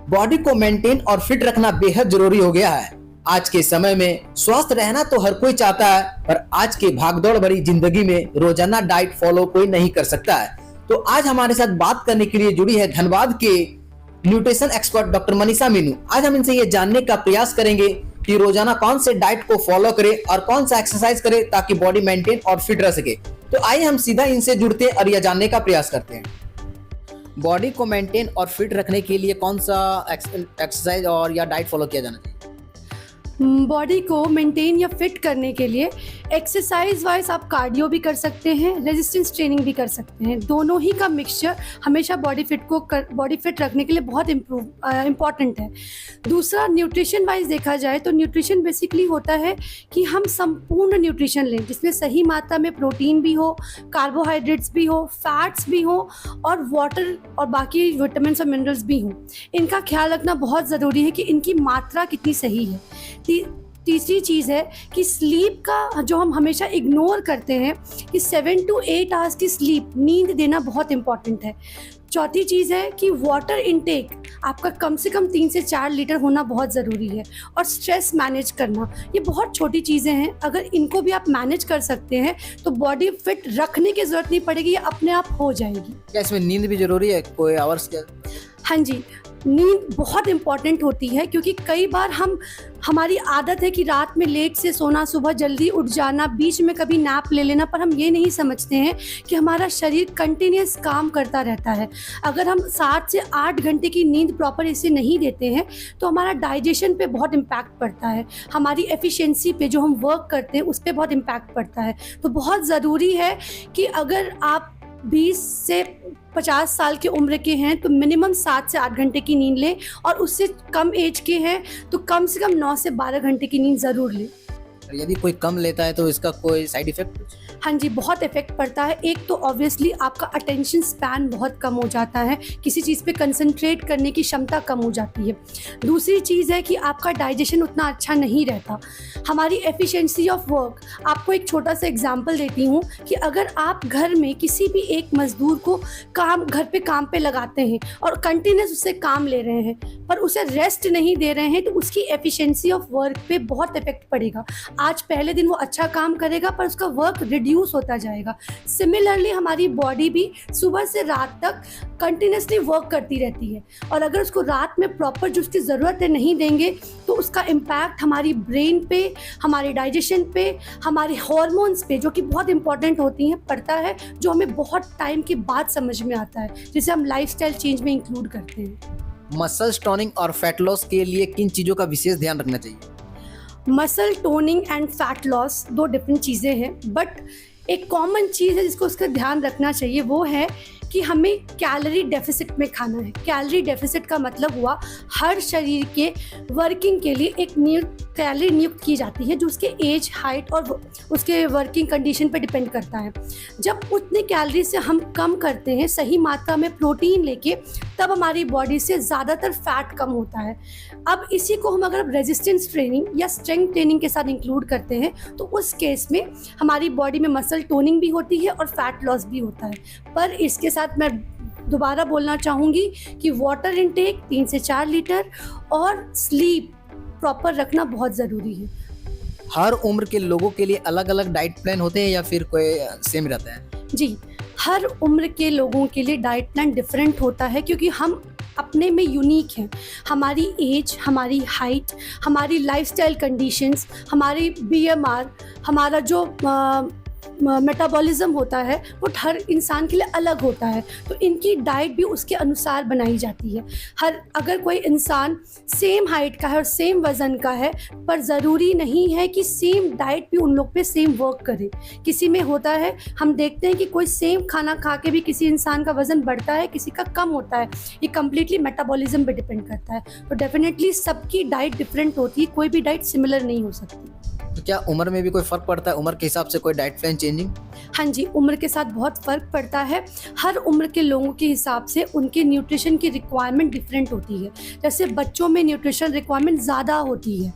Body को maintain और fit रखना बेहद जरूरी हो गया है। आज के समय में स्वस्थ रहना तो हर कोई चाहता है, पर आज के भागदौड़ भरी जिंदगी में रोजाना डाइट फॉलो कोई नहीं कर सकता है। तो आज हमारे साथ बात करने के लिए जुड़ी है धनबाद के nutrition expert doctor Manisha Meenu. आज हम इनसे ये जानने का प्रयास करेंगे कि रोजाना कौन से डाइट को फॉलो करे और कौन सा एक्सरसाइज करे ताकि बॉडी मेंटेन और फिट रह सके। तो आइए हम सीधा इनसे जुड़ते हैं और यह जानने का प्रयास करते हैं बॉडी को मेंटेन और फिट रखने के लिए कौन सा एक्सरसाइज और या डाइट फॉलो किया जाना चाहिए। बॉडी को मेंटेन या फिट करने के लिए एक्सरसाइज वाइज आप कार्डियो भी कर सकते हैं, रेजिस्टेंस ट्रेनिंग भी कर सकते हैं। दोनों ही का मिक्सचर हमेशा बॉडी फिट रखने के लिए बहुत इम्पॉर्टेंट है। दूसरा, न्यूट्रिशन वाइज देखा जाए तो न्यूट्रिशन बेसिकली होता है कि हम संपूर्ण न्यूट्रिशन लें जिसमें सही मात्रा में प्रोटीन भी हो, कार्बोहाइड्रेट्स भी हो, फैट्स भी हो और वाटर और बाकी विटामिन और मिनरल्स भी हों। इनका ख्याल रखना बहुत ज़रूरी है कि इनकी मात्रा कितनी सही है। तीसरी चीज़ है कि स्लीप का जो हम हमेशा इग्नोर करते हैं कि 7 to 8 आवर्स की स्लीप, नींद देना बहुत इम्पॉर्टेंट है। चौथी चीज़ है कि वाटर इनटेक आपका कम से कम 3 से 4 लीटर होना बहुत ज़रूरी है। और स्ट्रेस मैनेज करना, ये बहुत छोटी चीज़ें हैं, अगर इनको भी आप मैनेज कर सकते हैं तो बॉडी फिट रखने की ज़रूरत नहीं पड़ेगी, ये अपने आप हो जाएगी। क्या इसमें नींद भी जरूरी है, कोई आवर्स क्या? हाँ जी, नींद बहुत इम्पॉर्टेंट होती है क्योंकि कई बार हमारी आदत है कि रात में लेट से सोना, सुबह जल्दी उठ जाना, बीच में कभी नैप ले लेना, पर हम ये नहीं समझते हैं कि हमारा शरीर कंटिन्यूस काम करता रहता है। अगर हम 7 से 8 घंटे की नींद प्रॉपर इसे नहीं देते हैं तो हमारा डाइजेशन पे बहुत इम्पैक्ट पड़ता है, हमारी एफिशिएंसी पे जो हम वर्क करते हैं उस पर बहुत इम्पैक्ट पड़ता है। तो बहुत ज़रूरी है कि अगर आप 20 से 50 साल की उम्र के हैं तो मिनिमम 7 से 8 घंटे की नींद लें, और उससे कम एज के हैं तो कम से कम 9 से 12 घंटे की नींद ज़रूर लें। यदि कोई कम लेता है तो इसका कोई साइड इफेक्ट? हाँ जी, बहुत इफेक्ट पड़ता है। एक तो ऑब्वियसली आपका अटेंशन स्पैन बहुत कम हो जाता है, किसी चीज़ पे कंसंट्रेट करने की क्षमता कम हो जाती है। दूसरी चीज़ है कि आपका डाइजेशन उतना अच्छा नहीं रहता, हमारी एफिशिएंसी ऑफ वर्क। आपको एक छोटा सा एग्जांपल देती हूँ कि अगर आप घर में किसी भी एक मजदूर को घर पे काम पे लगाते हैं और कंटिन्यूस उससे काम ले रहे हैं पर उसे रेस्ट नहीं दे रहे हैं तो उसकी एफिशिएंसी ऑफ वर्क पे बहुत इफेक्ट पड़ेगा। आज पहले दिन वो अच्छा काम करेगा पर उसका वर्क रिड्यूस होता जाएगा। सिमिलरली हमारी बॉडी भी सुबह से रात तक कंटिन्यूसली वर्क करती रहती है, और अगर उसको रात में प्रॉपर जो उसकी ज़रूरत है नहीं देंगे तो उसका इम्पैक्ट हमारी ब्रेन पे, हमारे डाइजेशन पे, हमारे हार्मोन्स पे, जो कि बहुत इंपॉर्टेंट होती हैं, पड़ता है, जो हमें बहुत टाइम के बाद समझ में आता है, जिसे हम लाइफस्टाइल चेंज में इंक्लूड करते हैं। मसल टोनिंग और फैट लॉस के लिए किन चीज़ों का विशेष ध्यान रखना चाहिए? Muscle toning and fat loss 2 different चीज़ें हैं, बट एक कॉमन चीज़ है जिसको उसका ध्यान रखना चाहिए, वो है कि हमें कैलोरी डेफिसिट में खाना है। कैलोरी डेफिसिट का मतलब हुआ हर शरीर के वर्किंग के लिए एक कैलोरी नियुक्त की जाती है जो उसके एज, हाइट और उसके वर्किंग कंडीशन पर डिपेंड करता है। जब उतने कैलोरी से हम कम करते हैं सही मात्रा में प्रोटीन लेके, तब हमारी बॉडी से ज़्यादातर फैट कम होता है। अब इसी को हम अगर रेजिस्टेंस ट्रेनिंग या स्ट्रेंथ ट्रेनिंग के साथ इंक्लूड करते हैं तो उस केस में हमारी बॉडी में मसल टोनिंग भी होती है और फैट लॉस भी होता है। पर इसके साथ मैं दोबारा बोलना चाहूँगी कि वाटर इनटेक 3 से 4 लीटर और स्लीप प्रॉपर रखना बहुत ज़रूरी है। हर उम्र के लोगों के लिए अलग अलग डाइट प्लान होते हैं या फिर कोई सेम रहता है? जी, हर उम्र के लोगों के लिए डाइट प्लान डिफरेंट होता है क्योंकि हम अपने में यूनिक हैं। हमारी एज, हमारी हाइट, हमारी लाइफस्टाइल कंडीशंस, हमारी बीएमआर, हमारा जो मेटाबॉलिज्म होता है वो हर इंसान के लिए अलग होता है, तो इनकी डाइट भी उसके अनुसार बनाई जाती है। अगर कोई इंसान सेम हाइट का है और सेम वज़न का है, पर ज़रूरी नहीं है कि सेम डाइट भी उन लोग पे सेम वर्क करे। किसी में होता है, हम देखते हैं कि कोई सेम खाना खा के भी किसी इंसान का वज़न बढ़ता है, किसी का कम होता है। ये कम्प्लीटली मेटाबॉलिज्म पे डिपेंड करता है। तो डेफिनेटली सबकी डाइट डिफरेंट होती है, कोई भी डाइट सिमिलर नहीं हो सकती। तो क्या उम्र में भी कोई फर्क पड़ता है, उम्र के हिसाब से कोई डाइट प्लान चेंजिंग? हाँ जी, उम्र के साथ बहुत फ़र्क पड़ता है। हर उम्र के लोगों के हिसाब से उनके न्यूट्रिशन की रिक्वायरमेंट डिफरेंट होती है। जैसे बच्चों में न्यूट्रिशन रिक्वायरमेंट ज़्यादा होती है,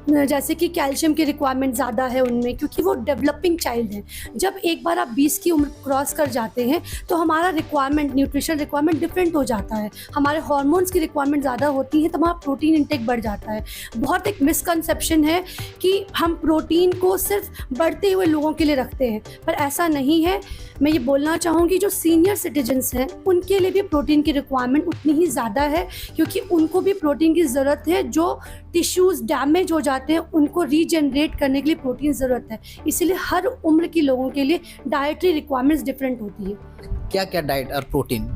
जैसे कि कैल्शियम की रिक्वायरमेंट ज़्यादा है उनमें, क्योंकि वो डेवलपिंग चाइल्ड हैं। जब एक बार आप 20 की उम्र क्रॉस कर जाते हैं तो हमारा रिक्वायरमेंट, न्यूट्रिशन रिक्वायरमेंट डिफरेंट हो जाता है, हमारे हार्मोन्स की रिक्वायरमेंट ज़्यादा होती है, तो हमारा प्रोटीन इंटेक बढ़ जाता है। बहुत एक मिसकंसेप्शन है कि हम प्रोटीन को सिर्फ बढ़ते हुए लोगों के लिए रखते हैं, पर ऐसा नहीं है। मैं ये बोलना चाहूँगी जो सीनियर सिटीजन्स हैं उनके लिए भी प्रोटीन की रिक्वायरमेंट उतनी ही ज़्यादा है, क्योंकि उनको भी प्रोटीन की ज़रूरत है। जो टिश्यूज़ डैमेज हो जाते हैं उनको रीजनरेट करने के लिए प्रोटीन ज़रूरत है। इसीलिए हर उम्र के लोगों के लिए डाइटरी रिक्वायरमेंट्स डिफरेंट होती है। क्या क्या डाइट और प्रोटीन?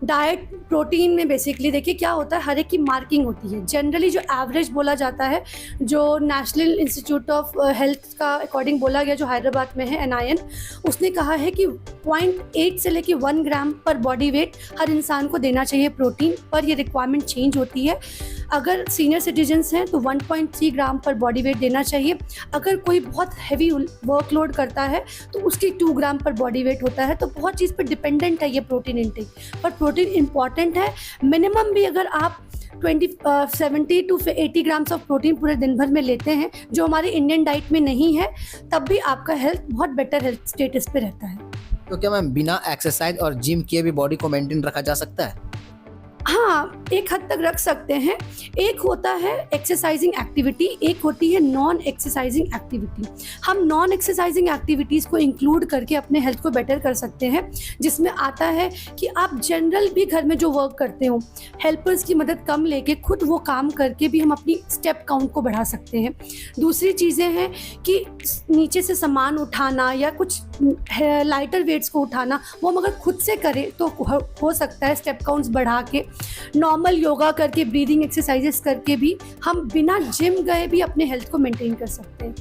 डाइट प्रोटीन में बेसिकली देखिए क्या होता है, हर एक की मार्किंग होती है। जनरली जो एवरेज बोला जाता है, जो नेशनल इंस्टीट्यूट ऑफ हेल्थ का अकॉर्डिंग बोला गया, जो हैदराबाद में है NIN, उसने कहा है कि 0.8 से लेके 1 ग्राम पर बॉडी वेट हर इंसान को देना चाहिए प्रोटीन, पर ये रिक्वायरमेंट चेंज होती है। अगर सीनियर सिटीजन्स हैं तो 1.3 ग्राम पर बॉडी वेट देना चाहिए। अगर कोई बहुत हैवी वर्कलोड करता है तो उसकी 2 ग्राम पर बॉडी वेट होता है। तो बहुत चीज़ पर डिपेंडेंट है ये प्रोटीन इंटेक, पर प्रोटीन इंपॉर्टेंट है। मिनिमम भी अगर आप 70 to 80 ग्राम्स ऑफ प्रोटीन पूरे दिन भर में लेते हैं, जो हमारे इंडियन डाइट में नहीं है, तब भी आपका हेल्थ बहुत बेटर हेल्थ स्टेटस पे रहता है। तो क्या मैम बिना एक्सरसाइज और जिम किए भी बॉडी को मेंटेन रखा जा सकता है? हाँ, एक हद तक रख सकते हैं। एक होता है एक्सरसाइजिंग एक्टिविटी, एक होती है नॉन एक्सरसाइजिंग एक्टिविटी। हम नॉन एक्सरसाइजिंग एक्टिविटीज़ को इंक्लूड करके अपने हेल्थ को बेटर कर सकते हैं, जिसमें आता है कि आप जनरल भी घर में जो वर्क करते हो, हेल्पर्स की मदद कम लेके खुद वो काम करके भी हम अपनी स्टेप काउंट को बढ़ा सकते हैं। दूसरी चीज़ें हैं कि नीचे से सामान उठाना या कुछ लाइटर वेट्स को उठाना, वो हम अगर खुद से करें तो हो सकता है स्टेप काउंट्स बढ़ा के। नॉर्मल योगा करके, ब्रीदिंग एक्सरसाइजेस करके भी हम बिना जिम गए भी अपने हेल्थ को मेंटेन कर सकते हैं।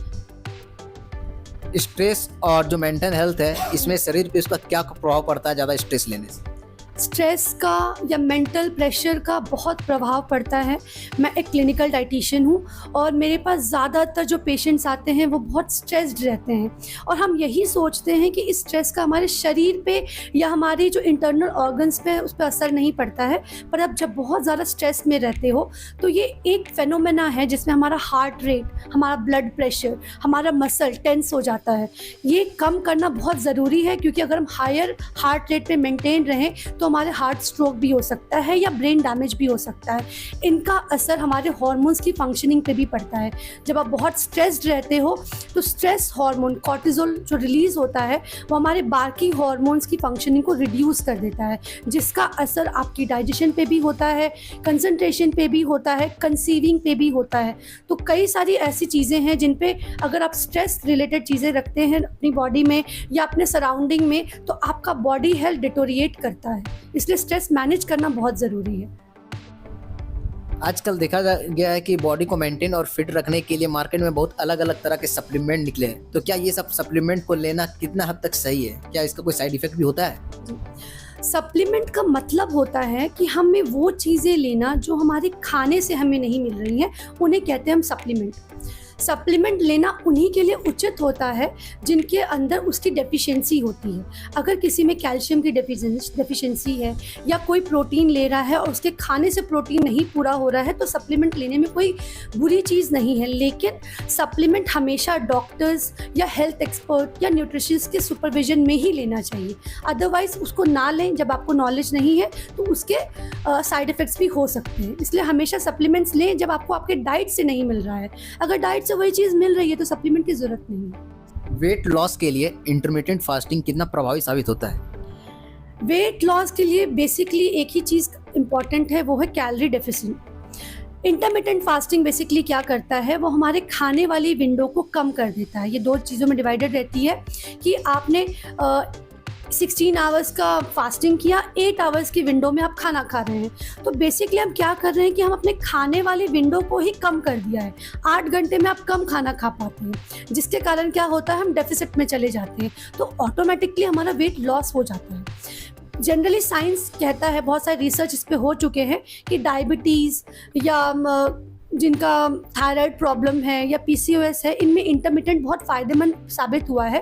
स्ट्रेस और जो मेंटल हेल्थ है, इसमें शरीर पे उसका क्या प्रभाव पड़ता है ज़्यादा स्ट्रेस लेने से? स्ट्रेस का या मेंटल प्रेशर का बहुत प्रभाव पड़ता है। मैं एक क्लिनिकल डाइटिशियन हूँ और मेरे पास ज़्यादातर जो पेशेंट्स आते हैं वो बहुत स्ट्रेस्ड रहते हैं, और हम यही सोचते हैं कि इस स्ट्रेस का हमारे शरीर पे या हमारी जो इंटरनल ऑर्गन्स पे उस पर असर नहीं पड़ता है। पर अब जब बहुत ज़्यादा स्ट्रेस में रहते हो तो ये एक फेनोमेना है जिसमें हमारा हार्ट रेट, हमारा ब्लड प्रेशर, हमारा मसल टेंस हो जाता है। ये कम करना बहुत ज़रूरी है, क्योंकि अगर हम हायर हार्ट रेट पे मेंटेन रहें तो हमारे हार्ट स्ट्रोक भी हो सकता है या ब्रेन डैमेज भी हो सकता है। इनका असर हमारे हार्मोन्स की फंक्शनिंग पे भी पड़ता है। जब आप बहुत स्ट्रेस्ड रहते हो तो स्ट्रेस हार्मोन कॉर्टिसोल जो रिलीज़ होता है वो हमारे बाकी हार्मोन्स की फंक्शनिंग को रिड्यूस कर देता है, जिसका असर आपकी डाइजेशन पे भी होता है, कंसंट्रेशन पे भी होता है, कंसीविंग पे भी होता है। तो कई सारी ऐसी चीज़ें हैं जिन पे अगर आप स्ट्रेस रिलेटेड चीज़ें रखते हैं अपनी बॉडी में या अपने सराउंडिंग में, तो आपका बॉडी हेल्थ डिटोरिएट करता है। इसलिए स्ट्रेस मैनेज करना बहुत ज़रूरी है। आजकल देखा गया है कि बॉडी को मेंटेन और फिट रखने के लिए मार्केट में बहुत अलग अलग तरह के सप्लीमेंट निकले हैं। तो क्या ये सब सप्लीमेंट को लेना कितना हद तक सही है? क्या इसका कोई साइड इफेक्ट भी होता है? सप्लीमेंट का मतलब होता है कि हमें वो चीज़ें लेना जो हमारे खाने से हमें नहीं मिल रही हैं, उन्हें कहते हैं हम सप्लीमेंट। सप्लीमेंट लेना उन्हीं के लिए उचित होता है जिनके अंदर उसकी डेफिशिएंसी होती है। अगर किसी में कैल्शियम की डेफिशिएंसी है या कोई प्रोटीन ले रहा है और उसके खाने से प्रोटीन नहीं पूरा हो रहा है, तो सप्लीमेंट लेने में कोई बुरी चीज़ नहीं है। लेकिन सप्लीमेंट हमेशा डॉक्टर्स या हेल्थ एक्सपर्ट या न्यूट्रिशनिस्ट के सुपरविजन में ही लेना चाहिए। अदरवाइज़ उसको ना लें जब आपको नॉलेज नहीं है, तो उसके साइड इफ़ेक्ट्स भी हो सकते हैं। इसलिए हमेशा सप्लीमेंट्स लें जब आपको आपके डाइट से नहीं मिल रहा है। अगर डाइट से वही चीज़ मिल रही है तो सप्लीमेंट की ज़रूरत नहीं है। वेट लॉस के लिए इंटरमिटेंट फास्टिंग कितना प्रभावी साबित होता है? वेट लॉस के लिए बेसिकली एक ही चीज़ इम्पॉर्टेंट है, वो है calorie deficit. Intermittent fasting basically क्या करता है, वो हमारे खाने वाली विंडो को कम कर देता है। ये दो चीज़ों में डिवाइडेड रहती है कि आपने 16 आवर्स का फास्टिंग किया, 8 आवर्स की विंडो में आप खाना खा रहे हैं। तो बेसिकली हम क्या कर रहे हैं कि हम अपने खाने वाली विंडो को ही कम कर दिया है। 8 घंटे में आप कम खाना खा पाते हैं, जिसके कारण क्या होता है, हम डेफिसिट में चले जाते हैं, तो ऑटोमेटिकली हमारा वेट लॉस हो जाता है। जनरली साइंस कहता है, बहुत सारे रिसर्च इस पे हो चुके हैं कि डायबिटीज़ या जिनका थायराइड प्रॉब्लम है या PCOS है, इनमें इंटरमिटेंट बहुत फ़ायदेमंद साबित हुआ है।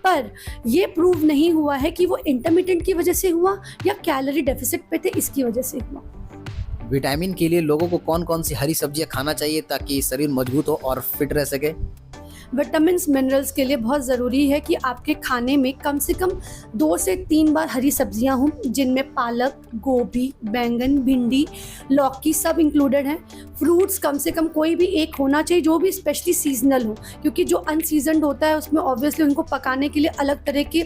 पर ये प्रूव नहीं हुआ है कि वो इंटरमिटेंट की वजह से हुआ या कैलोरी डेफिसिट पे थे इसकी वजह से हुआ। विटामिन के लिए लोगों को कौन कौन सी हरी सब्जियां खाना चाहिए ताकि शरीर मजबूत हो और फिट रह सके? विटामिन्स मिनरल्स के लिए बहुत ज़रूरी है कि आपके खाने में कम से कम 2 से 3 बार हरी सब्जियां हों, जिनमें पालक, गोभी, बैंगन, भिंडी, लौकी सब इंक्लूडेड हैं। फ्रूट्स कम से कम कोई भी एक होना चाहिए जो भी स्पेशली सीजनल हो, क्योंकि जो अनसीजनड होता है उसमें ऑब्वियसली उनको पकाने के लिए अलग तरह के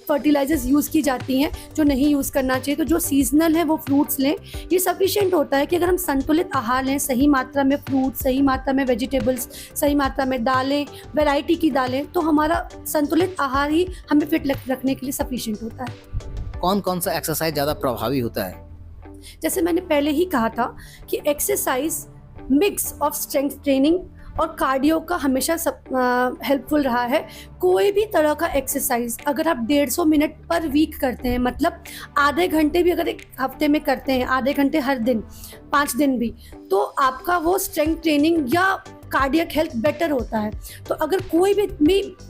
फर्टिलाइजर्स यूज़ की जाती हैं जो नहीं यूज़ करना चाहिए। तो जो सीजनल है वो फ्रूट्स लें। ये सफिशिएंट होता है कि अगर हम संतुलित आहार लें, सही मात्रा में फ्रूट्स, सही मात्रा में वेजिटेबल्स, सही मात्रा में दालें, वैरायटी की दालें, तो हमारा संतुलित आहार ही हमें फिट रखने के लिए सफिशिएंट होता है। कौन कौन सा एक्सरसाइज ज़्यादा प्रभावी होता है? जैसे मैंने पहले ही कहा था कि exercise mix of strength training और कार्डियो का हमेशा हेल्पफुल रहा है। कोई भी तरह का एक्सरसाइज अगर आप 150 मिनट पर वीक करते हैं, मतलब आधे घंटे भी अगर एक हफ्ते में करते हैं, आधे घंटे हर दिन, 5 दिन भी, तो आपका वो स्ट्रेंथ ट्रेनिंग या कार्डियक हेल्थ बेटर होता है। तो अगर कोई भी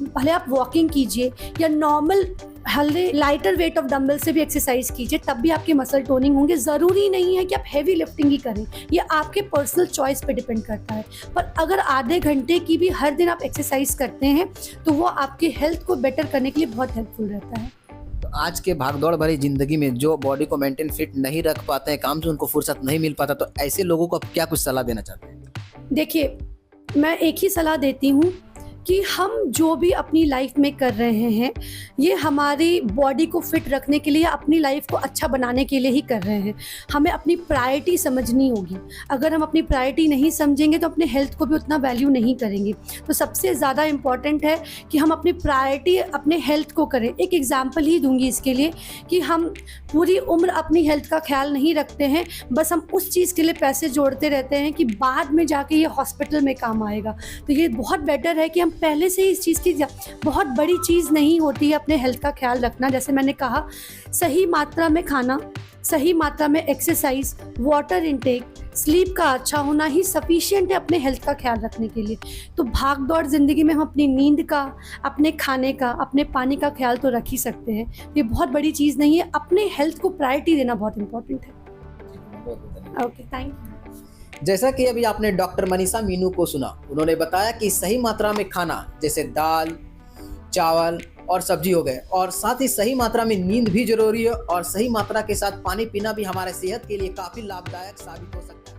भले आप वॉकिंग कीजिए या नॉर्मल हल्के लाइटर वेट ऑफ डंबल से भी एक्सरसाइज कीजिए, तब भी आपके मसल टोनिंग होंगे। ज़रूरी नहीं है कि आप हैवी लिफ्टिंग ही करें, ये आपके पर्सनल चॉइस पे डिपेंड करता है। पर अगर आधे घंटे की भी हर दिन आप एक्सरसाइज करते हैं तो वो आपकी हेल्थ को बेटर करने के लिए बहुत हेल्पफुल रहता है। तो आज के भागदौड़ भरी जिंदगी में जो बॉडी को मेंटेन फिट नहीं रख पाते हैं, काम से उनको फुर्सत नहीं मिल पाता, तो ऐसे लोगों को आप क्या कुछ सलाह देना चाहते हैं? देखिए, मैं एक ही सलाह देती हूँ कि हम जो भी अपनी लाइफ में कर रहे हैं ये हमारी बॉडी को फिट रखने के लिए, अपनी लाइफ को अच्छा बनाने के लिए ही कर रहे हैं। हमें अपनी प्रायोरिटी समझनी होगी। अगर हम अपनी प्रायोरिटी नहीं समझेंगे तो अपने हेल्थ को भी उतना वैल्यू नहीं करेंगे। तो सबसे ज़्यादा इम्पॉर्टेंट है कि हम अपनी प्रायोरिटी अपने हेल्थ को करें। एक एग्जाम्पल ही दूंगी इसके लिए कि हम पूरी उम्र अपनी हेल्थ का ख्याल नहीं रखते हैं, बस हम उस चीज़ के लिए पैसे जोड़ते रहते हैं कि बाद में जाके ये हॉस्पिटल में काम आएगा। तो ये बहुत बेटर है कि हम पहले से ही इस चीज़ की, बहुत बड़ी चीज़ नहीं होती है अपने हेल्थ का ख्याल रखना। जैसे मैंने कहा, सही मात्रा में खाना, सही मात्रा में एक्सरसाइज, वाटर इनटेक, स्लीप का अच्छा होना ही सफिशिएंट है अपने हेल्थ का ख्याल रखने के लिए। तो भाग दौड़ ज़िंदगी में हम अपनी नींद का, अपने खाने का, अपने पानी का ख्याल तो रख ही सकते हैं। ये बहुत बड़ी चीज़ नहीं है। अपने हेल्थ को प्रायोरिटी देना बहुत इंपॉर्टेंट है। Okay, thank you. जैसा कि अभी आपने डॉक्टर मनीषा मीनू को सुना, उन्होंने बताया कि सही मात्रा में खाना जैसे दाल, चावल और सब्जी हो गए, और साथ ही सही मात्रा में नींद भी जरूरी है, और सही मात्रा के साथ पानी पीना भी हमारे सेहत के लिए काफी लाभदायक साबित हो सकता है।